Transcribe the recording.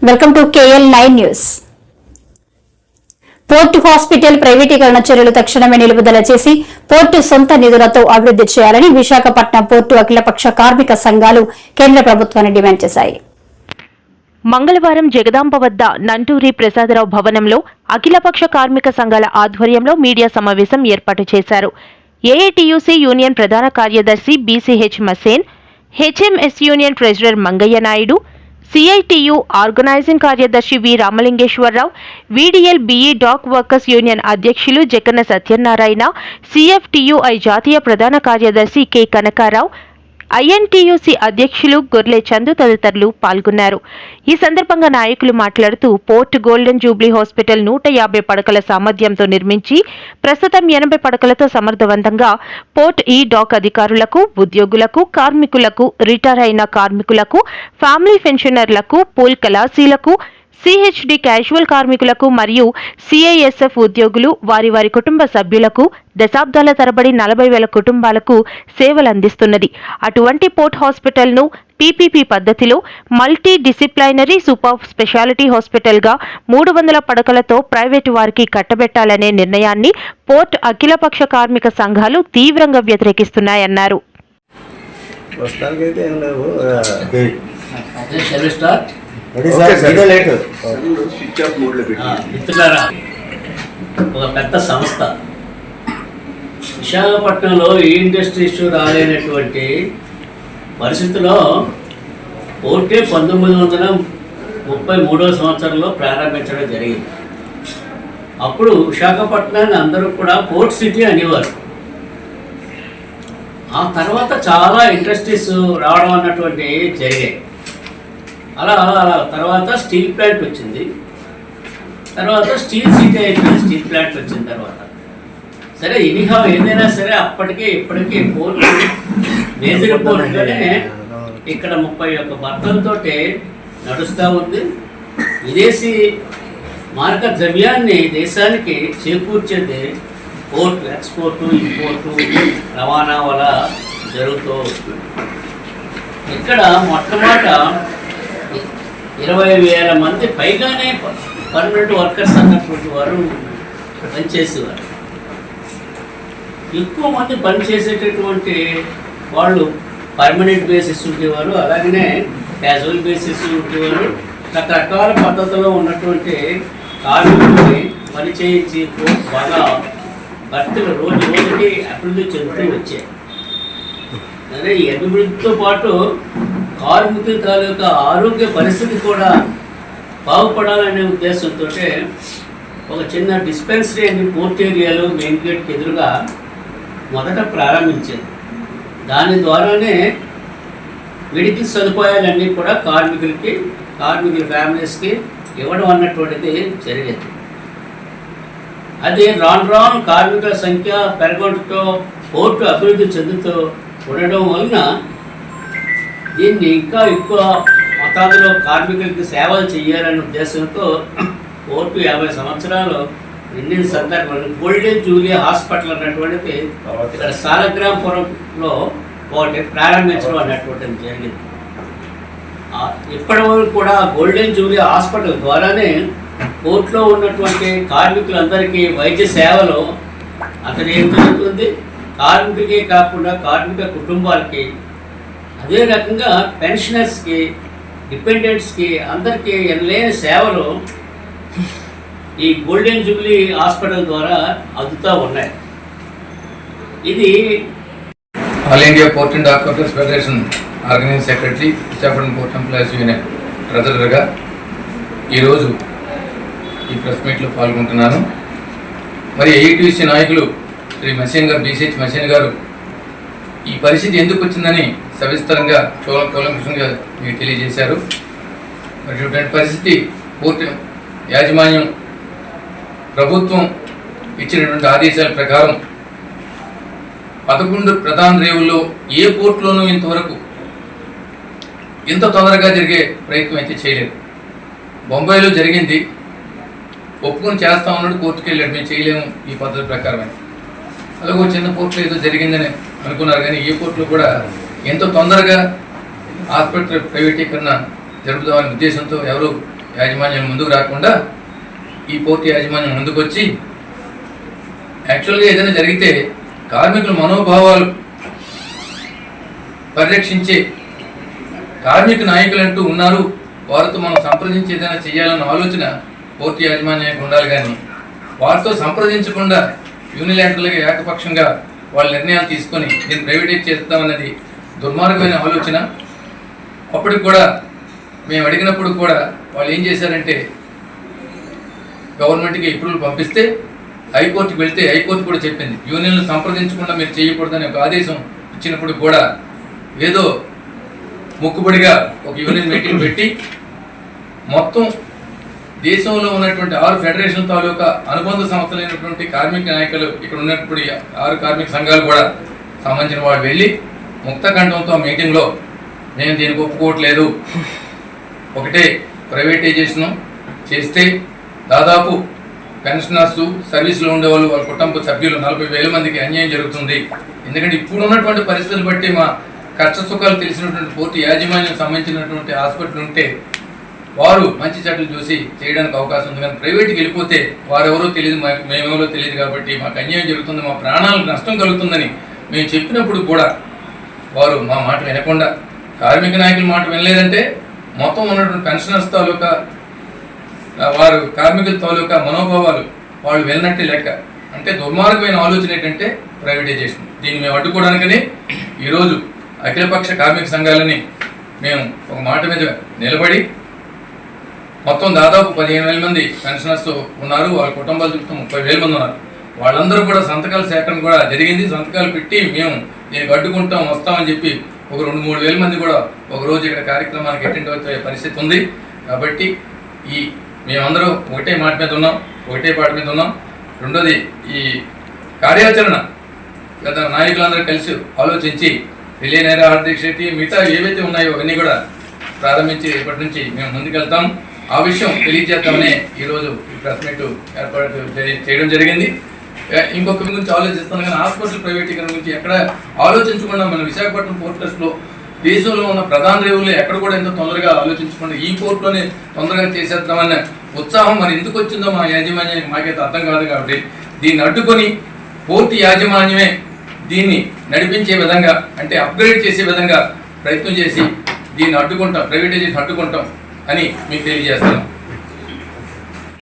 Welcome to KL9 news. Port hospital ప్రైవేటీకరణ చర్యలు తక్షణమే నిలుపుదల చేసి పోర్టు సొంత నిధులతో అభివృద్ధి చేయాలని విశాఖపట్నం పోర్టు అఖిలపక్ష కార్మిక సంఘాలు కేంద్ర ప్రభుత్వాన్ని డిమాండ్ చేశాయి. మంగళవారం జగదాంబ వద్ద నంటూరి ప్రసాదరావు భవనంలో అఖిలపక్ష కార్మిక సంఘాల ఆధ్వర్యంలో మీడియా సమావేశం ఏర్పాటు చేశారు. ఏఐటియుసి యూనియన్ ప్రధాన కార్యదర్శి BCH Masen, HMS union treasurer Mangayya Naidu, CITU organizing కార్యదర్శి V Ramalingeswararao, VDL BE dock workers union అధ్యక్షులు జక్కన్న సత్యనారాయణ, సిఎఫ్టియుఐ జాతీయ ప్రధాన కార్యదర్శి కె కనకారావు, ఐఎన్టీయూసీ అధ్యక్షులు గొర్లె చందు తదితరులు పాల్గొన్నారు. ఈ సందర్భంగా నాయకులు మాట్లాడుతూ పోర్ట్ గోల్డెన్ జూబ్లీ హాస్పిటల్ 150 పడకల సామర్థ్యంతో నిర్మించి ప్రస్తుతం 80 పడకలతో సమర్థవంతంగా పోర్ట్ ఈ డాక్ అధికారులకు, ఉద్యోగులకు, కార్మికులకు, రిటైర్ అయిన కార్మికులకు, ఫ్యామిలీ పెన్షనర్లకు, పూల్ కళాశీలకు, సిహెచ్డి క్యాజువల్ కార్మికులకు మరియు సిఐఎస్ఎఫ్ ఉద్యోగులు వారి వారి కుటుంబ సభ్యులకు దశాబ్దాల తరబడి 40,000 కుటుంబాలకు సేవలు అందిస్తున్నది. అటువంటి పోర్ట్ హాస్పిటల్ను పీపీపీ పద్ధతిలో మల్టీ డిసిప్లైనరీ సూపర్ స్పెషాలిటీ హాస్పిటల్గా 300 పడకలతో ప్రైవేటు వారికి కట్టబెట్టాలనే నిర్ణయాన్ని పోర్ట్ అఖిలపక్ష కార్మిక సంఘాలు తీవ్రంగా వ్యతిరేకిస్తున్నాయన్నారు. ఒక పెద్ద సంస్థ విశాఖపట్నంలో ఈ ఇండస్ట్రీస్ రాలేనటువంటి పరిస్థితిలో పోర్టే 1933వ సంవత్సరంలో ప్రారంభించడం జరిగింది. అప్పుడు విశాఖపట్నాన్ని అందరూ కూడా పోర్ట్ సిటీ అనేవారు. ఆ తర్వాత చాలా ఇండస్ట్రీస్ రావడం అన్నటువంటి జరిగాయి. అలా తర్వాత స్టీల్ ప్లాంట్ వచ్చింది, తర్వాత స్టీల్ సిటీ అయిపోయింది. స్టీల్ ప్లాంట్ వచ్చిన తర్వాత సరే ఎనీహౌ ఏదైనా సరే అప్పటికే ఇప్పటికీ పోర్టు మేజర్ పోర్టుగానే ఇక్కడ 31 బర్తలతో నడుస్తూ ఉంది. విదేశీ మార్క ద్రవ్యాన్ని దేశానికి చేకూర్చేది పోర్టు, ఎక్స్పోర్టు, ఇంపోర్టు, రవాణా వల్ల జరుగుతూ వస్తుంది. ఇక్కడ మొట్టమొదట 20,000 మంది పైగానే పర్మనెంట్ వర్కర్స్ అన్నటువంటి వారు పనిచేసేవారు. ఎక్కువ మంది పనిచేసేటటువంటి వాళ్ళు పర్మనెంట్ బేసిస్ ఉండేవారు, అలాగనే క్యాజువల్ బేసిస్ ఉండేవారు. రకరకాల పద్ధతిలో ఉన్నటువంటి కార్మికుల్ని పనిచేయించి బాగా భర్తలు రోజు రోజుకి అభివృద్ధి చెందుతూ వచ్చాయి. అదే ఈ అభివృద్ధితో పాటు కార్మికుల తాలూకా ఆరోగ్య పరిస్థితి కూడా బాగుపడాలనే ఉద్దేశంతో ఒక చిన్న డిస్పెన్సరీ అని పోర్ట్ ఏరియాలో మెయిన్ గేట్కి ఎదురుగా మొదట ప్రారంభించేది. దాని ద్వారానే మెడికల్ సదుపాయాలన్నీ కూడా కార్మికుల ఫ్యామిలీస్కి ఇవ్వడం అన్నటువంటిది జరిగేది. అది రాను కార్మికుల సంఖ్య పెరగడంతో పోర్టు అభివృద్ధి చెందుతూ ఉండడం వలన దీన్ని ఇంకా ఎక్కువ మతాదులో కార్మికులకి సేవలు చేయాలనే ఉద్దేశంతో పోర్టు 50 సంవత్సరాలు నిండిన సందర్భంలో గోల్డెన్ జూబ్లీ హాస్పిటల్ అన్నటువంటిది ఇక్కడ సాలగ్రాంపురంలో ఒకటి ప్రారంభించడం అన్నటువంటిది జరిగింది. ఇప్పటి వరకు కూడా గోల్డెన్ జూబ్లీ హాస్పిటల్ ద్వారానే పోర్టులో ఉన్నటువంటి కార్మికులందరికీ వైద్య సేవలు అతను ఏం జరుగుతుంది. కార్మికులకే కాకుండా కార్మిక కుటుంబాలకి, అదే రకంగా పెన్షనర్స్కి, డిపెండెంట్స్కి అందరికీ ఎనలేని సేవలు ఈ గోల్డెన్ జూబ్లీ హాస్పిటల్ ద్వారా అందుతూ ఉన్నాయి. ఇది all India port and dock workers federation organizing secretary, Visakhapatnam port employees union ట్రెజరర్గా ఈరోజు ఈ ప్రెస్ మీట్లో పాల్గొంటున్నాను. మరి ఏఐటీయూసీ నాయకులు శ్రీ మసేన్ గారు, బీసీహెచ్ మసేన్ గారు ఈ పరిస్థితి ఎందుకు వచ్చిందని సవిస్తరంగా కూలంకషంగా మీకు తెలియజేశారు. మరి ఇటువంటి పరిస్థితి పోర్టు యాజమాన్యం ప్రభుత్వం ఇచ్చినటువంటి ఆదేశాల ప్రకారం 11 ప్రధాన రేవుల్లో ఏ పోర్టులోనూ ఇంతవరకు ఇంత తొందరగా జరిగే ప్రయత్నం అయితే చేయలేదు. బొంబాయిలో జరిగింది, ఒప్పుకొని చేస్తా ఉన్నాడు, కోర్టుకు వెళ్ళాడు, మేము చేయలేము ఈ పద్ధతి ప్రకారమే. అలాగే చిన్న పోర్టులో ఏదో జరిగిందని అనుకున్నారు, కానీ ఏ పోర్టులో కూడా ఎంతో తొందరగా ఆసుపత్రి ప్రైవేటీకరణ జరుపుదామనే ఉద్దేశంతో ఎవరు యాజమాన్యం ముందుకు రాకుండా ఈ పోర్టు యాజమాన్యం ముందుకు వచ్చి యాక్చువల్గా ఏదైనా జరిగితే కార్మికుల మనోభావాలు పరిరక్షించే కార్మిక నాయకులు అంటూ ఉన్నారు, వారితో మనం సంప్రదించి ఏదైనా చేయాలన్న ఆలోచన పోర్టు యాజమాన్యానికి ఉండాలి. కానీ వారితో సంప్రదించకుండా యూనిలాటరల్గా ఏకపక్షంగా వాళ్ళ నిర్ణయాలు తీసుకొని దీన్ని ప్రైవేటైజ్ చేస్తామన్నది దుర్మార్గమైన ఆలోచన. అప్పటికి కూడా మేము అడిగినప్పుడు కూడా వాళ్ళు ఏం చేశారంటే గవర్నమెంట్కి అప్రూవల్ పంపిస్తే హైకోర్టుకి వెళ్తే హైకోర్టు కూడా చెప్పింది యూనియన్లు సంప్రదించకుండా మీరు చేయకూడదని ఒక ఆదేశం ఇచ్చినప్పుడు కూడా ఏదో మొక్కుబడిగా ఒక యూనియన్ మీటింగ్ పెట్టి మొత్తం దేశంలో ఉన్నటువంటి 6 ఫెడరేషన్ తాలూకా అనుబంధ సంస్థలైనటువంటి కార్మిక నాయకులు ఇక్కడ ఉన్నప్పుడు 6 కార్మిక సంఘాలు కూడా సంబంధించిన వాళ్ళు వెళ్ళి ముక్తకంఠంతో మీటింగ్లో నేను దీనికి ఒప్పుకోవట్లేదు, ఒకటే ప్రైవేటైజేషన్ చేస్తే దాదాపు పెన్షనర్స్ సర్వీస్లో ఉండేవాళ్ళు వాళ్ళ కుటుంబ సభ్యులు 40,000 మందికి అన్యాయం జరుగుతుంది. ఎందుకంటే ఇప్పుడు ఉన్నటువంటి పరిస్థితులు బట్టి మా కష్ట సుఖాలు తెలిసినటువంటి పోర్టు యాజమాన్యం సంబంధించినటువంటి హాస్పిటల్ ఉంటే వారు మంచి చెడ్డలు చూసి చేయడానికి అవకాశం ఉంది. కానీ ప్రైవేట్కి వెళ్ళిపోతే వారెవరో తెలియదు, మేమెవరో తెలియదు కాబట్టి మాకు అన్యాయం జరుగుతుంది, మా ప్రాణాలకు నష్టం కలుగుతుందని మేము చెప్పినప్పుడు కూడా వారు మా మాట వినకుండా కార్మిక నాయకుల మాట వినలేదంటే మొత్తం ఉన్నటువంటి పెన్షనర్స్ తాలూకా వారు కార్మికుల తాలూకా మనోభావాలు వాళ్ళు వెళ్ళినట్టే లెక్క. అంటే దుర్మార్గమైన ఆలోచన ఏంటంటే ప్రైవేటైజేషన్. దీన్ని మేము అడ్డుకోవడానికని ఈరోజు అఖిలపక్ష కార్మిక సంఘాలని మేము ఒక మాట మీద నిలబడి మొత్తం దాదాపు 15,000 మంది పెన్షనర్స్ ఉన్నారు, వాళ్ళ కుటుంబాలు చుట్టూ 30,000 మంది ఉన్నారు. వాళ్ళందరూ కూడా సంతకాల సేకరణ కూడా జరిగింది. సంతకాలు పెట్టి మేము దీనికి అడ్డుకుంటాం వస్తామని చెప్పి ఒక 2-3 వేల మంది కూడా ఒకరోజు ఇక్కడ కార్యక్రమానికి అటెండ్ అవుతాయి పరిస్థితి ఉంది. కాబట్టి మేమందరూ ఒకటే మాట మీద ఉన్నాం, ఒకటే పాట మీద ఉన్నాం. రెండోది ఈ కార్యాచరణ గత నాయకులందరూ కలిసి ఆలోచించి రిలే నేర ఆర్థిక శక్తి మిగతా ఏవైతే ఉన్నాయో అవన్నీ కూడా ప్రారంభించి ఇప్పటి నుంచి మేము ముందుకెళ్తాం. ఆ విషయం తెలియజేద్దామనే ఈరోజు ఈ ప్రెస్ మీట్ ఏర్పాటు చేయడం జరిగింది. ఇంకొక గురించి ఆలోచిస్తాను కానీ హాస్పిటల్ ప్రైవేటీకరణ గురించి ఎక్కడ ఆలోచించకుండా మన విశాఖపట్నం పోర్ట్ ట్రస్ట్లో దేశంలో ఉన్న ప్రధాన రేవులు ఎక్కడ కూడా ఎంతో తొందరగా ఆలోచించకుండా ఈ పోర్టులోనే తొందరగా చేసేద్దామన్న ఉత్సాహం మరి ఎందుకు వచ్చిందో మా యాజమాన్యానికి మాకైతే అర్థం కాదు. కాబట్టి దీన్ని అడ్డుకొని పోర్టు యాజమాన్యమే దీన్ని నడిపించే విధంగా అంటే అప్గ్రేడ్ చేసే విధంగా ప్రయత్నం చేసి దీన్ని అడ్డుకుంటాం, ప్రైవేటైజేషన్ అడ్డుకుంటాం అని మీకు తెలియజేస్తాను.